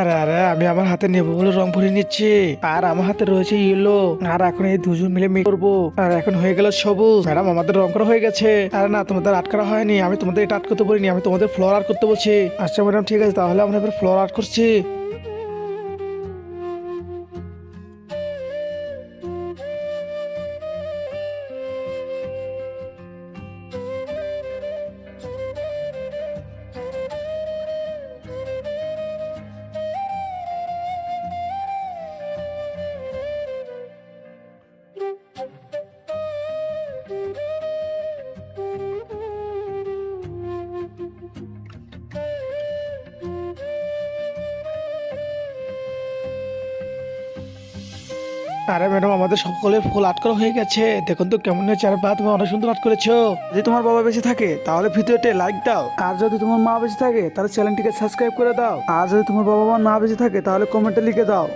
আরে আরে আমি আমার হাতে নেবো বলে রং ভরে নিচ্ছি। আর আমার হাতে রয়েছে ইয়েলো। আর এখন এই দুজন মিলে মিক্স করবো। আর এখন হয়ে গেল সবুজ। ম্যাডাম আমাদের রং করা হয়ে গেছে। আরে না, তোমাদের আর্ট করা হয়নি। আমি তোমাদের এটা আর্ট করতে বলিনি, আমি তোমাদের ফ্লোর আর্ট করতে বলছি। আচ্ছা ম্যাডাম ঠিক আছে, তাহলে আমরা এবার ফ্লোর আর্ট করছি। আরে ম্যাডাম আমাদের সকলের ফুল আর্ট করা হয়ে গেছে। দেখুন তো কেমন হয়েছে। আর বা তুমি অনেক সুন্দর আর্ট করেছো। যদি তোমার বাবা বেঁচে থাকে তাহলে ভিডিওতে লাইক দাও। আর যদি তোমার মা বেঁচে থাকে তাহলে চ্যানেলটিকে সাবস্ক্রাইব করে দাও। আর যদি তোমার বাবা মা না বেঁচে থাকে তাহলে কমেন্টে লিখে দাও।